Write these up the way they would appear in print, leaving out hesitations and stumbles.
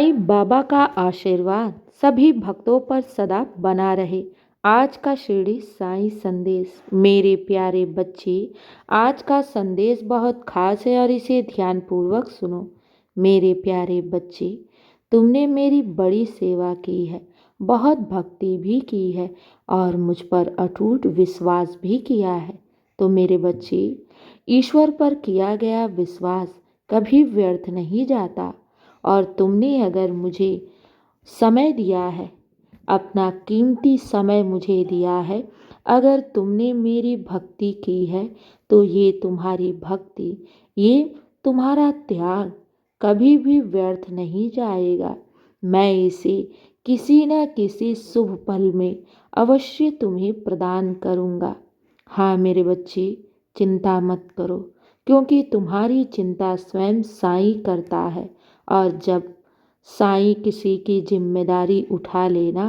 साईं बाबा का आशीर्वाद सभी भक्तों पर सदा बना रहे। आज का शिरडी साईं संदेश। मेरे प्यारे बच्चे, आज का संदेश बहुत खास है और इसे ध्यानपूर्वक सुनो। मेरे प्यारे बच्चे, तुमने मेरी बड़ी सेवा की है, बहुत भक्ति भी की है और मुझ पर अटूट विश्वास भी किया है। तो मेरे बच्चे, ईश्वर पर किया गया विश्वास कभी व्यर्थ नहीं जाता। और तुमने अगर मुझे समय दिया है, अपना कीमती समय मुझे दिया है, अगर तुमने मेरी भक्ति की है, तो ये तुम्हारी भक्ति, ये तुम्हारा त्याग कभी भी व्यर्थ नहीं जाएगा। मैं इसे किसी न किसी शुभ पल में अवश्य तुम्हें प्रदान करूँगा। हाँ मेरे बच्चे, चिंता मत करो, क्योंकि तुम्हारी चिंता स्वयं साईं करता है। और जब साईं किसी की जिम्मेदारी उठा लेना,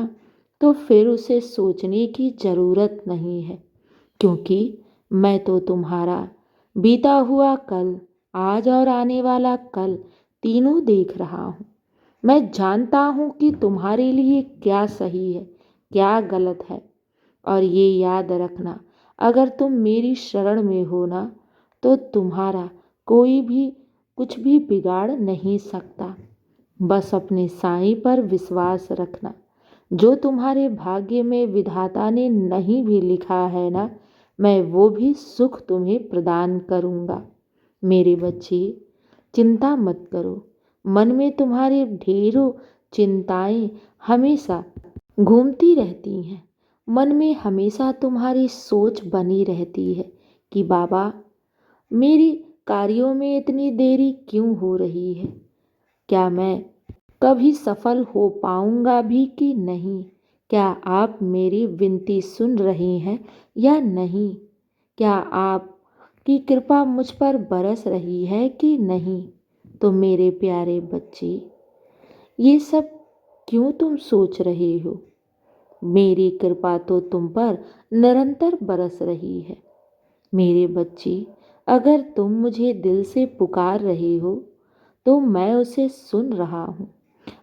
तो फिर उसे सोचने की ज़रूरत नहीं है, क्योंकि मैं तो तुम्हारा बीता हुआ कल, आज और आने वाला कल तीनों देख रहा हूँ। मैं जानता हूँ कि तुम्हारे लिए क्या सही है, क्या गलत है। और ये याद रखना, अगर तुम मेरी शरण में हो ना, तो तुम्हारा कोई भी कुछ भी बिगाड़ नहीं सकता। बस अपने साईं पर विश्वास रखना। जो तुम्हारे भाग्य में विधाता ने नहीं भी लिखा है ना, मैं वो भी सुख तुम्हें प्रदान करूँगा। मेरे बच्चे, चिंता मत करो। मन में तुम्हारे ढेरों चिंताएं हमेशा घूमती रहती हैं। मन में हमेशा तुम्हारी सोच बनी रहती है कि बाबा, मेरी कार्यों में इतनी देरी क्यों हो रही है? क्या मैं कभी सफल हो पाऊंगा भी कि नहीं? क्या आप मेरी विनती सुन रहे हैं या नहीं? क्या आपकी कृपा मुझ पर बरस रही है कि नहीं? तो मेरे प्यारे बच्चे, ये सब क्यों तुम सोच रहे हो? मेरी कृपा तो तुम पर निरंतर बरस रही है। मेरे बच्चे, अगर तुम मुझे दिल से पुकार रहे हो, तो मैं उसे सुन रहा हूँ।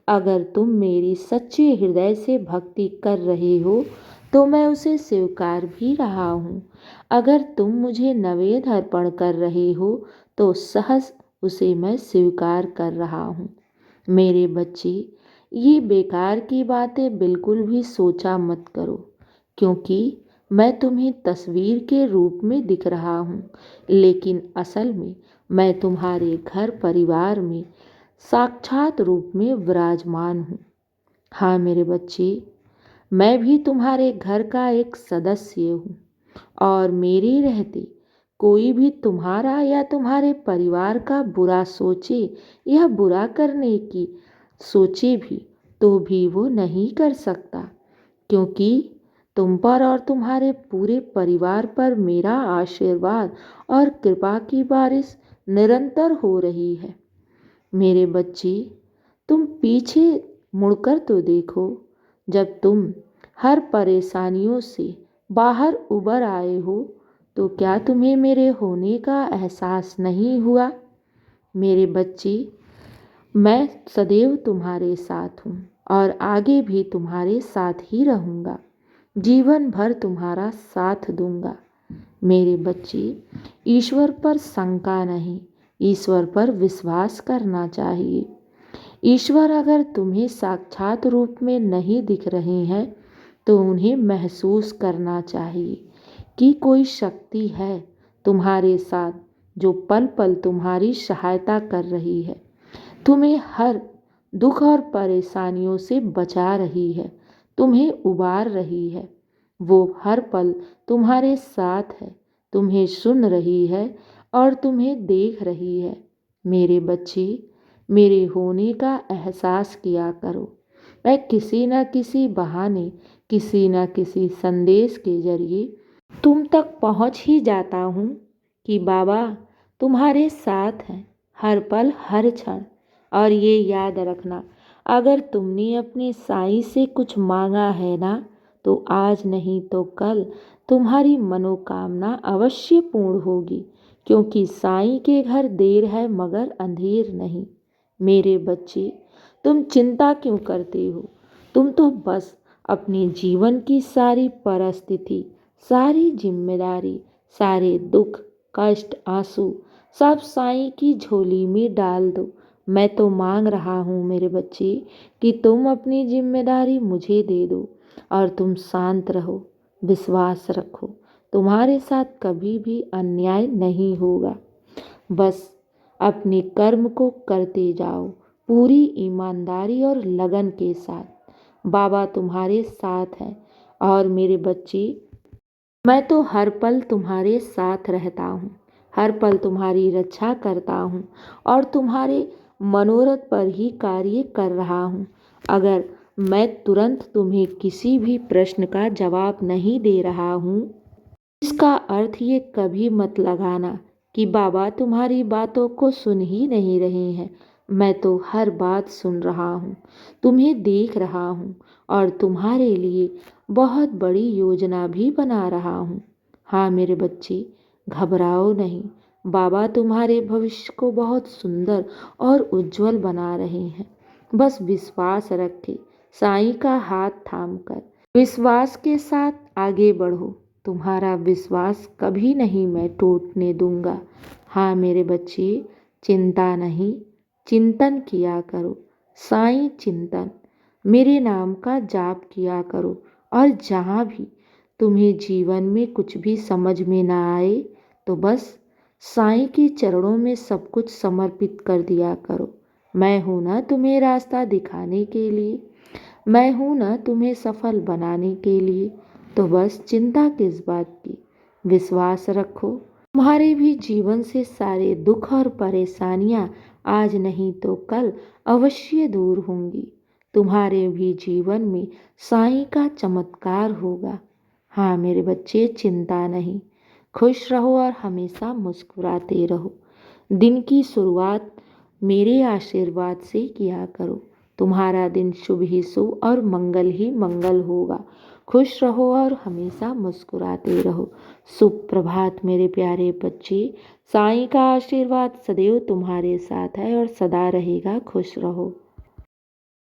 अगर तुम मेरी सच्चे हृदय से भक्ति कर रहे हो, तो मैं उसे स्वीकार भी रहा हूँ। अगर तुम मुझे नवेद अर्पण कर रहे हो, तो सहज उसे मैं स्वीकार कर रहा हूँ। मेरे बच्चे, ये बेकार की बातें बिल्कुल भी सोचा मत करो, क्योंकि मैं तुम्हें तस्वीर के रूप में दिख रहा हूँ, लेकिन असल में मैं तुम्हारे घर परिवार में साक्षात रूप में विराजमान हूँ। हाँ मेरे बच्चे, मैं भी तुम्हारे घर का एक सदस्य हूँ और मेरे रहते कोई भी तुम्हारा या तुम्हारे परिवार का बुरा सोचे या बुरा करने की सोचे भी, तो भी वो नहीं कर सकता, क्योंकि तुम पर और तुम्हारे पूरे परिवार पर मेरा आशीर्वाद और कृपा की बारिश निरंतर हो रही है। मेरे बच्चे, तुम पीछे मुड़कर तो देखो। जब तुम हर परेशानियों से बाहर उबर आए हो, तो क्या तुम्हें मेरे होने का एहसास नहीं हुआ? मेरे बच्चे, मैं सदैव तुम्हारे साथ हूँ और आगे भी तुम्हारे साथ ही रहूँगा। जीवन भर तुम्हारा साथ दूंगा। मेरे बच्चे, ईश्वर पर शंका नहीं, ईश्वर पर विश्वास करना चाहिए। ईश्वर अगर तुम्हें साक्षात रूप में नहीं दिख रहे हैं, तो उन्हें महसूस करना चाहिए कि कोई शक्ति है तुम्हारे साथ, जो पल पल तुम्हारी सहायता कर रही है, तुम्हें हर दुख और परेशानियों से बचा रही है, तुम्हें उबार रही है। वो हर पल तुम्हारे साथ है, तुम्हें सुन रही है और तुम्हें देख रही है। मेरे बच्चे, मेरे होने का एहसास किया करो। मैं किसी न किसी बहाने, किसी न किसी संदेश के जरिए तुम तक पहुंच ही जाता हूँ कि बाबा तुम्हारे साथ हैं, हर पल हर क्षण। और ये याद रखना, अगर तुमने अपने साईं से कुछ मांगा है ना, तो आज नहीं तो कल तुम्हारी मनोकामना अवश्य पूर्ण होगी, क्योंकि साईं के घर देर है मगर अंधेर नहीं। मेरे बच्चे, तुम चिंता क्यों करते हो? तुम तो बस अपने जीवन की सारी परिस्थिति, सारी जिम्मेदारी, सारे दुख, कष्ट, आंसू सब साईं की झोली में डाल दो। मैं तो मांग रहा हूँ मेरे बच्चे कि तुम अपनी जिम्मेदारी मुझे दे दो और तुम शांत रहो, विश्वास रखो, तुम्हारे साथ कभी भी अन्याय नहीं होगा। बस अपने कर्म को करते जाओ पूरी ईमानदारी और लगन के साथ। बाबा तुम्हारे साथ हैं और मेरे बच्चे मैं तो हर पल तुम्हारे साथ रहता हूँ, हर पल तुम्हारी रक्षा करता हूँ और तुम्हारे मनोरथ पर ही कार्य कर रहा हूँ। अगर मैं तुरंत तुम्हें किसी भी प्रश्न का जवाब नहीं दे रहा हूँ, इसका अर्थ ये कभी मत लगाना कि बाबा तुम्हारी बातों को सुन ही नहीं रहे हैं। मैं तो हर बात सुन रहा हूँ, तुम्हें देख रहा हूँ और तुम्हारे लिए बहुत बड़ी योजना भी बना रहा हूँ। हाँ मेरे बच्चे, घबराओ नहीं। बाबा तुम्हारे भविष्य को बहुत सुंदर और उज्जवल बना रहे हैं। बस विश्वास रखे, साईं का हाथ थामकर विश्वास के साथ आगे बढ़ो। तुम्हारा विश्वास कभी नहीं मैं टूटने दूंगा। हाँ मेरे बच्चे, चिंता नहीं, चिंतन किया करो। साईं चिंतन, मेरे नाम का जाप किया करो और जहाँ भी तुम्हें जीवन में कुछ भी समझ में ना आए तो बस साईं के चरणों में सब कुछ समर्पित कर दिया करो। मैं हूँ ना तुम्हें रास्ता दिखाने के लिए, मैं हूँ ना तुम्हें सफल बनाने के लिए। तो बस चिंता किस बात की, विश्वास रखो। तुम्हारे भी जीवन से सारे दुख और परेशानियां आज नहीं तो कल अवश्य दूर होंगी। तुम्हारे भी जीवन में साईं का चमत्कार होगा। हाँ मेरे बच्चे, चिंता नहीं, खुश रहो और हमेशा मुस्कुराते रहो। दिन की शुरुआत मेरे आशीर्वाद से किया करो। तुम्हारा दिन शुभ ही शुभ और मंगल ही मंगल होगा। खुश रहो और हमेशा मुस्कुराते रहो। शुभ प्रभात मेरे प्यारे बच्चे। साईं का आशीर्वाद सदैव तुम्हारे साथ है और सदा रहेगा। खुश रहो।